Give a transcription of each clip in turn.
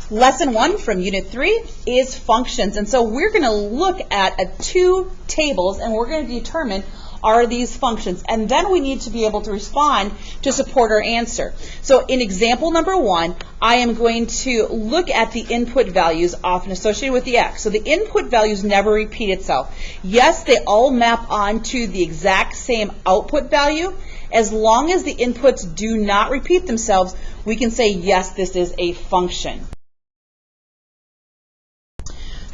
Lesson 1 from Unit 3 is functions. And so we're going to look at two tables and we're going to determine are these functions. And then we need to be able to respond to support our answer. So in example number 1, I am going to look at the input values often associated with the x. So the input values never repeat itself. Yes, they all map onto the exact same output value. As long as the inputs do not repeat themselves, we can say, yes, this is a function.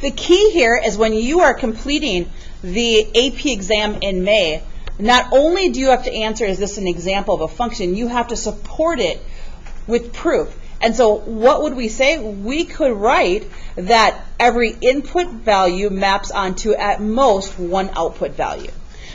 The key here is when you are completing the AP exam in May, not only do you have to answer, is this an example of a function, you have to support it with proof. And so what would we say? We could write that every input value maps onto at most one output value.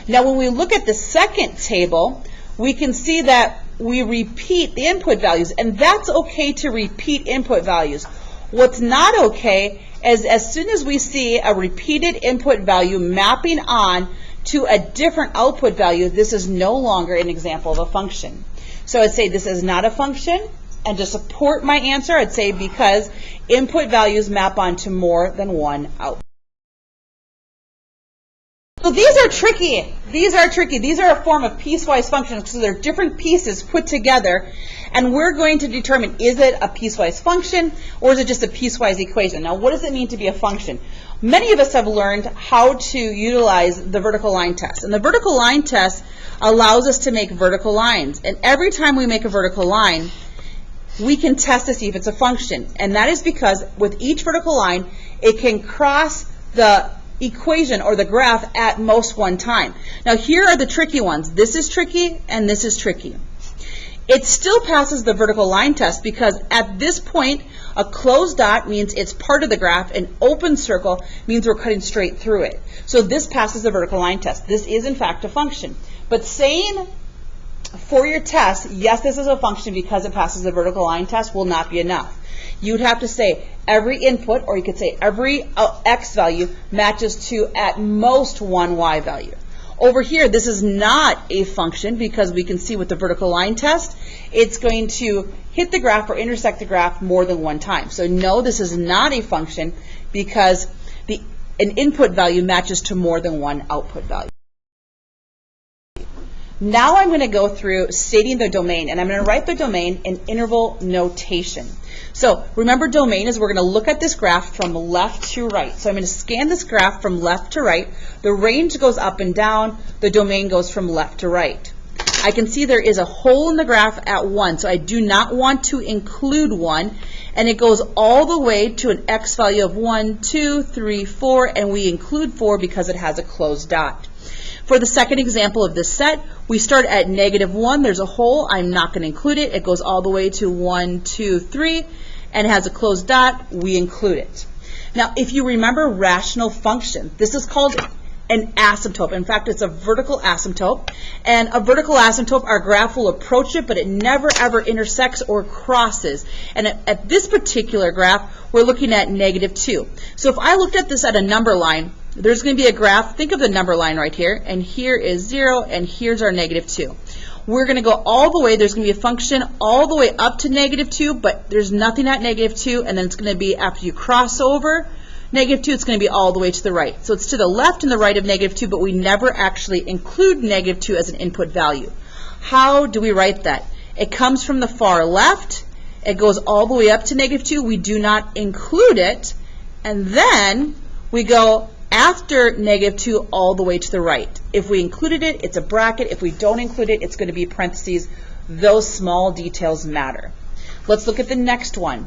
Now when we look at the second table, we can see that we repeat the input values, and that's okay to repeat input values. What's not okay is as soon as we see a repeated input value mapping on to a different output value, this is no longer an example of a function. So I'd say this is not a function, and to support my answer, I'd say because input values map onto more than one output. So these are tricky. These are tricky. These are a form of piecewise functions because they're different pieces put together, and we're going to determine, is it a piecewise function or is it just a piecewise equation? Now, what does it mean to be a function? Many of us have learned how to utilize the vertical line test, and the vertical line test allows us to make vertical lines, and every time we make a vertical line, we can test to see if it's a function, and that is because with each vertical line, it can cross the equation or the graph at most one time. Now here are the tricky ones. This is tricky and this is tricky. It still passes the vertical line test because at this point a closed dot means it's part of the graph, an open circle means we're cutting straight through it. So this passes the vertical line test. This is in fact a function. But saying for your test, yes, this is a function because it passes the vertical line test will not be enough. You'd have to say every input, or you could say every x value matches to at most one y value. Over here, this is not a function because we can see with the vertical line test, it's going to hit the graph or intersect the graph more than one time. So no, this is not a function because an input value matches to more than one output value. Now I'm going to go through stating the domain, and I'm going to write the domain in interval notation. So remember, domain is we're going to look at this graph from left to right. So I'm going to scan this graph from left to right. The range goes up and down. The domain goes from left to right. I can see there is a hole in the graph at 1, so I do not want to include 1. And it goes all the way to an x value of 1, 2, 3, 4, and we include 4 because it has a closed dot. For the second example of this set, we start at -1. There's a hole. I'm not going to include it. It goes all the way to 1, 2, 3, and has a closed dot. We include it. Now, if you remember rational function, this is called an asymptote. In fact, it's a vertical asymptote. And a vertical asymptote, our graph will approach it, but it never ever intersects or crosses. And at this particular graph, we're looking at -2. So if I looked at this at a number line, there's going to be a graph. Think of the number line right here, and here is 0, and here's our -2. We're going to go all the way. There's going to be a function all the way up to -2, but there's nothing at -2, and then it's going to be after you cross over -2, it's going to be all the way to the right. So it's to the left and the right of -2, but we never actually include -2 as an input value. How do we write that? It comes from the far left. It goes all the way up to -2. We do not include it, and then we go after -2 all the way to the right. If we included it, it's a bracket. If we don't include it, it's going to be parentheses. Those small details matter. Let's look at the next one.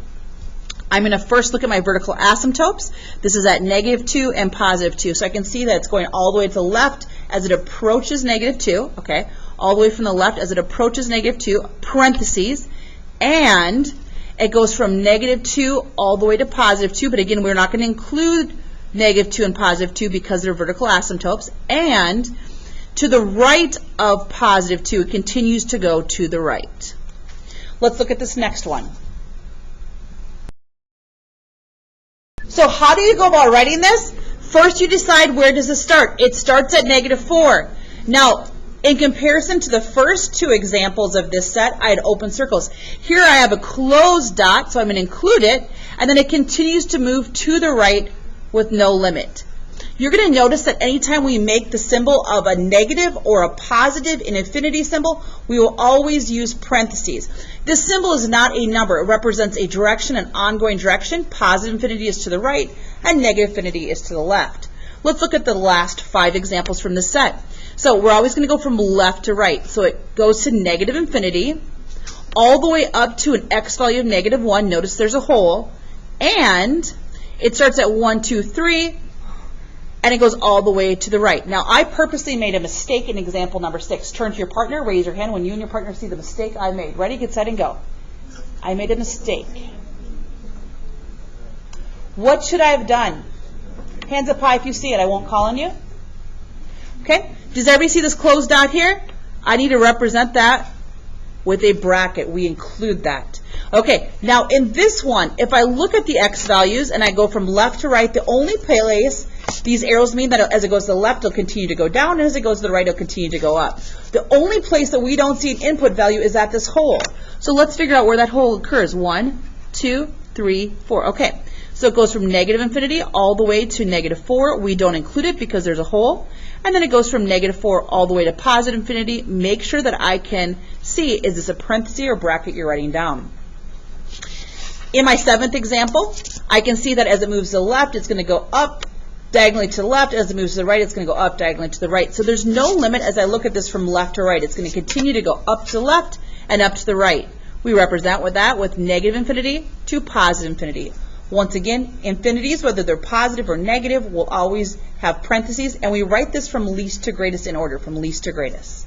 I'm going to first look at my vertical asymptotes. This is at -2 and +2. So I can see that it's going all the way to the left as it approaches -2. Okay, all the way from the left as it approaches -2, parentheses, and it goes from -2 all the way to +2. But again, we're not going to include -2 and +2 because they're vertical asymptotes, and to the right of +2, it continues to go to the right. Let's look at this next one. So how do you go about writing this? First, you decide where does it start. It starts at -4. Now, in comparison to the first two examples of this set, I had open circles. Here I have a closed dot, so I'm going to include it, and then it continues to move to the right with no limit. You're going to notice that anytime we make the symbol of a negative or a positive, an infinity symbol, we will always use parentheses. This symbol is not a number. It represents a direction, an ongoing direction. Positive infinity is to the right, and negative infinity is to the left. Let's look at the last 5 examples from this set. So we're always going to go from left to right. So it goes to negative infinity, all the way up to an x value of negative 1. Notice there's a hole. And it starts at 1, 2, 3, and it goes all the way to the right. Now, I purposely made a mistake in example number 6. Turn to your partner, raise your hand when you and your partner see the mistake I made. Ready, get set, and go. I made a mistake. What should I have done? Hands up high if you see it. I won't call on you. Okay? Does everybody see this closed dot here? I need to represent that with a bracket. We include that. Okay, now in this one, if I look at the x values and I go from left to right, the only place these arrows mean that as it goes to the left, it'll continue to go down, and as it goes to the right, it'll continue to go up. The only place that we don't see an input value is at this hole. So let's figure out where that hole occurs. 1, 2, 3, 4. Okay, so it goes from negative infinity all the way to negative 4. We don't include it because there's a hole. And then it goes from negative 4 all the way to positive infinity. Make sure that I can see, is this a parenthesis or bracket you're writing down? In my 7th example, I can see that as it moves to the left, it's going to go up diagonally to the left. As it moves to the right, it's going to go up diagonally to the right. So there's no limit as I look at this from left to right. It's going to continue to go up to the left and up to the right. We represent with that with negative infinity to positive infinity. Once again, infinities, whether they're positive or negative, will always have parentheses, and we write this from least to greatest in order, from least to greatest.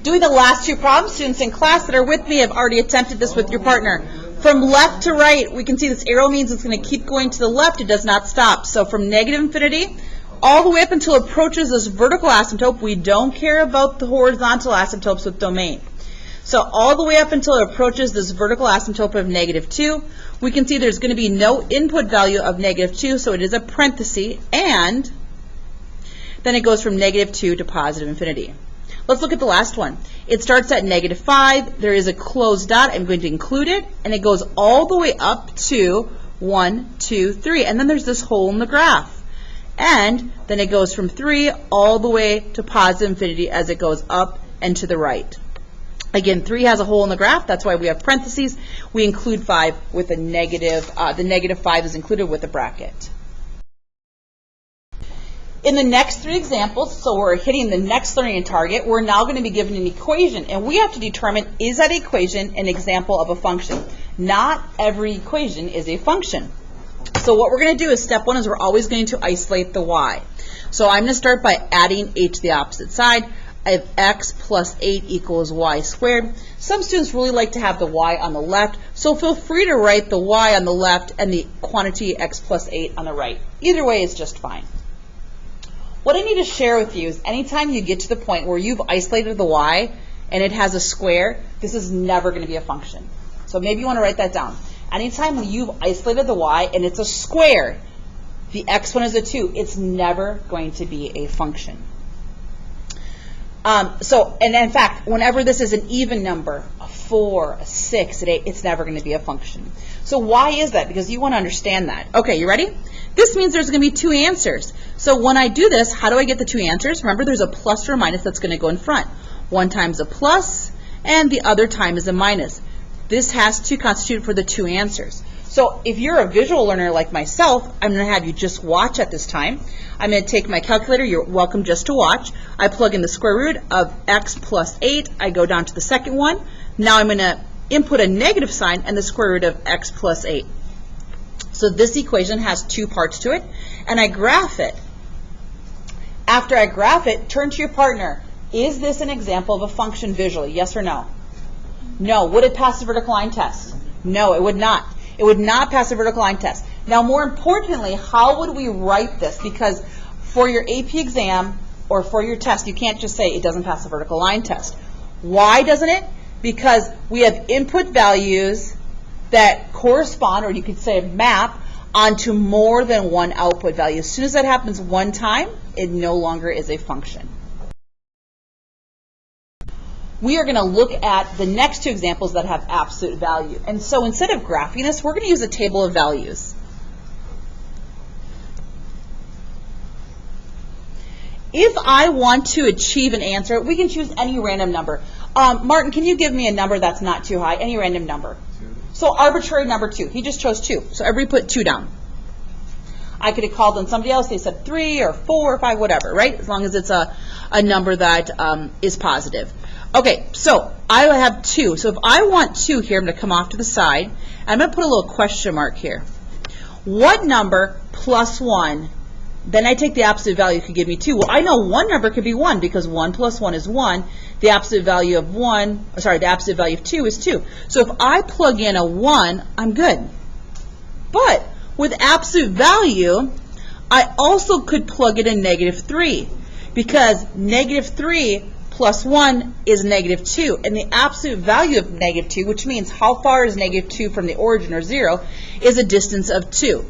Doing the last 2 problems, students in class that are with me have already attempted this with your partner. From left to right, we can see this arrow means it's going to keep going to the left. It does not stop. So from negative infinity all the way up until it approaches this vertical asymptote. We don't care about the horizontal asymptotes with domain. So all the way up until it approaches this vertical asymptote of negative 2, we can see there's going to be no input value of negative 2, so it is a parenthesis, and then it goes from negative 2 to positive infinity. Let's look at the last one. It starts at negative 5. There is a closed dot. I'm going to include it, and it goes all the way up to 1, 2, 3, and then there's this hole in the graph. And then it goes from 3 all the way to positive infinity as it goes up and to the right. Again, 3 has a hole in the graph. That's why we have parentheses. We include 5 with a negative. The negative 5 is included with a bracket. In the next 3 examples, so we're hitting the next learning target, we're now going to be given an equation, and we have to determine, is that equation an example of a function? Not every equation is a function. So what we're going to do is step 1 is we're always going to isolate the y. So I'm going to start by adding 8 to the opposite side. I have x plus 8 equals y squared. Some students really like to have the y on the left, so feel free to write the y on the left and the quantity x plus 8 on the right. Either way is just fine. What I need to share with you is anytime you get to the point where you've isolated the y and it has a square, this is never going to be a function. So maybe you want to write that down. Anytime you've isolated the y and it's a square, the x1 is a 2, it's never going to be a function. And in fact, whenever this is an even number, a 4, a 6, an 8, it's never going to be a function. So why is that? Because you want to understand that. Okay, you ready? This means there's going to be 2 answers. So when I do this, how do I get the 2 answers? Remember, there's a plus or a minus that's going to go in front. One time is a plus, and the other time is a minus. This has to constitute for the 2 answers. So if you're a visual learner like myself, I'm going to have you just watch at this time. I'm going to take my calculator. You're welcome just to watch. I plug in the square root of x plus 8. I go down to the second one. Now I'm going to input a negative sign and the square root of x plus 8. So this equation has 2 parts to it, and I graph it. After I graph it, turn to your partner. Is this an example of a function visually? Yes or no? No. Would it pass the vertical line test? No, it would not. It would not pass the vertical line test. Now, more importantly, how would we write this? Because for your AP exam or for your test, you can't just say it doesn't pass the vertical line test. Why doesn't it? Because we have input values that correspond, or you could say map, onto more than one output value. As soon as that happens one time, it no longer is a function. we are going to look at the next two examples that have absolute value. And so instead of graphing this, we're going to use a table of values. If I want to achieve an answer, we can choose any random number. Martin, can you give me a number that's not too high? Any random number. 2. So arbitrary number 2. He just chose 2. So everybody put 2 down. I could have called on somebody else. They said 3 or 4 or 5, whatever, right? As long as it's a number that is positive. Okay, so I have 2. So if I want 2 here, I'm going to come off to the side. I'm going to put a little question mark here. What number plus 1? Then I take the absolute value could give me 2. Well, I know one number could be 1 because 1 plus 1 is 1. The absolute value of the absolute value of 2 is 2. So if I plug in a 1, I'm good. But with absolute value, I also could plug in a negative 3 because negative 3 plus 1 is negative 2. And the absolute value of negative 2, which means how far is negative 2 from the origin or 0, is a distance of 2.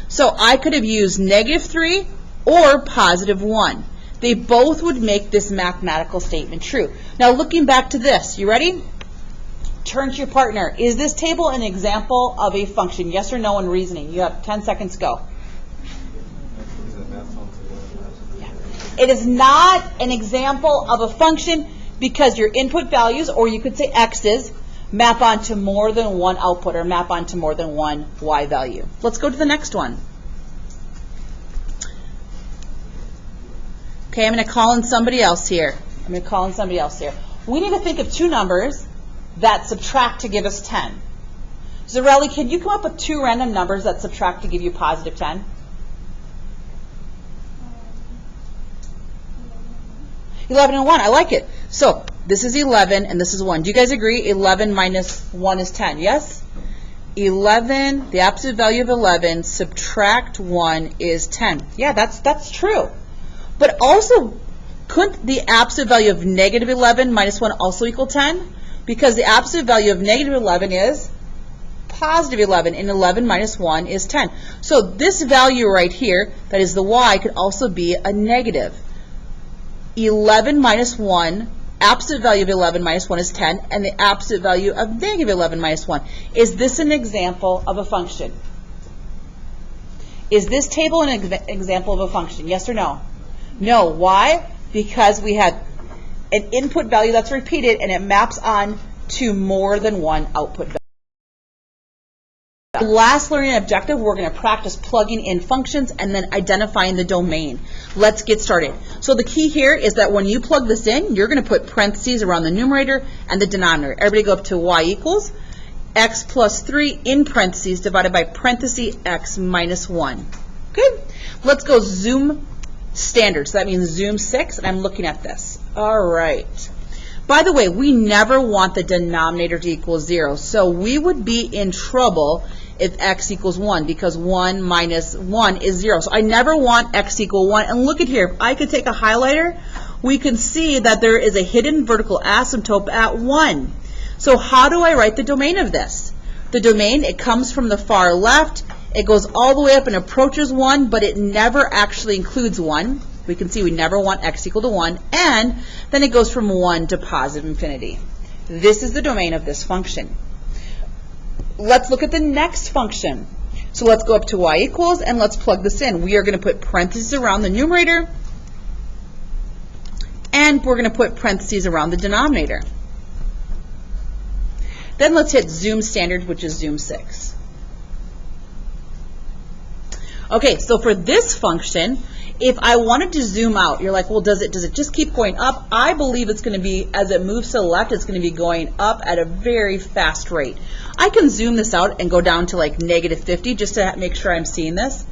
So I could have used negative 3 or positive 1. They both would make this mathematical statement true. Now looking back to this, you ready? Turn to your partner. Is this table an example of a function? Yes or no in reasoning? You have 10 seconds, go. It is not an example of a function because your input values, or you could say x's, map onto more than one output or map onto more than one y value. Let's go to the next one. Okay, I'm going to call in somebody else here. We need to think of 2 numbers that subtract to give us 10. Zarelli, can you come up with 2 random numbers that subtract to give you positive 10? 11 and 1. I like it. So this is 11 and this is 1. Do you guys agree 11 minus 1 is 10? Yes? 11, the absolute value of 11, subtract 1 is 10. Yeah, that's true. But also, couldn't the absolute value of negative 11 minus 1 also equal 10? Because the absolute value of negative 11 is positive 11, and 11 minus 1 is 10. So this value right here, that is the y, could also be a negative. 11 minus 1, absolute value of 11 minus 1 is 10, and the absolute value of negative 11 minus 1. Is this an example of a function? Is this table an example of a function? Yes or no? No. Why? Because we have an input value that's repeated, and it maps on to more than one output value. The last learning objective, we're going to practice plugging in functions and then identifying the domain. Let's get started. So the key here is that when you plug this in, you're going to put parentheses around the numerator and the denominator. Everybody go up to y equals x plus 3 in parentheses divided by parentheses x minus 1. Good. Let's go zoom standard. So that means zoom 6, and I'm looking at this. All right. By the way, we never want the denominator to equal 0. So we would be in trouble if x equals 1 because 1 minus 1 is 0. So I never want x equal 1. And look at here. If I could take a highlighter, we can see that there is a hidden vertical asymptote at 1. So how do I write the domain of this? The domain, it comes from the far left. It goes all the way up and approaches 1, but it never actually includes 1. We can see we never want x equal to 1. And then it goes from 1 to positive infinity. This is the domain of this function. Let's look at the next function. So let's go up to y equals, and let's plug this in. We are going to put parentheses around the numerator, and we're going to put parentheses around the denominator. Then let's hit zoom standard, which is zoom 6. Okay, so for this function, if I wanted to zoom out, you're like, well, does it just keep going up? I believe it's going to be, as it moves to the left, it's going to be going up at a very fast rate. I can zoom this out and go down to like negative 50 just to make sure I'm seeing this.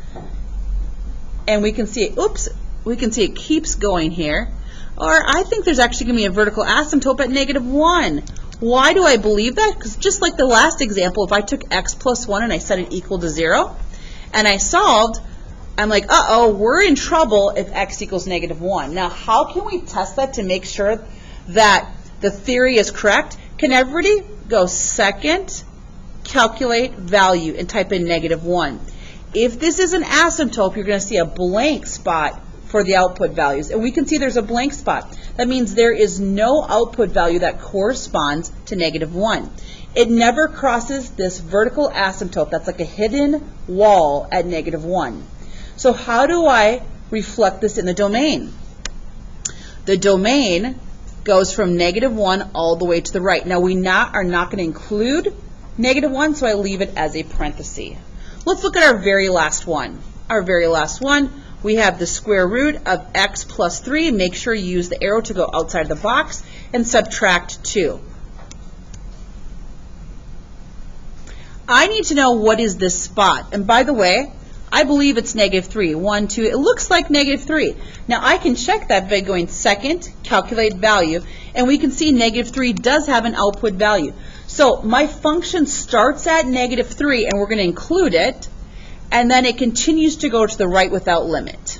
And we can see it, oops, we can see it keeps going here. Or I think there's actually going to be a vertical asymptote at negative 1. Why do I believe that? Because just like the last example, if I took x plus 1 and I set it equal to 0, and I solved, I'm like, uh-oh, we're in trouble if x equals negative 1. Now, how can we test that to make sure that the theory is correct? Can everybody go second, calculate value, and type in negative 1? If this is an asymptote, you're going to see a blank spot for the output values. And we can see there's a blank spot. That means there is no output value that corresponds to -1. It never crosses this vertical asymptote. That's like a hidden wall at -1. So how do I reflect this in the domain? The domain goes from -1 all the way to the right. Now we are not going to include -1, so I leave it as a parenthesis. Let's look at our very last one. Our very last one, we have the square root of x plus 3. Make sure you use the arrow to go outside of the box, and subtract 2. I need to know what is this spot. And by the way, I believe it's -3. 1, 2, it looks like -3. Now I can check that by going second, calculate value, and we can see -3 does have an output value. So my function starts at -3, and we're going to include it, and then it continues to go to the right without limit.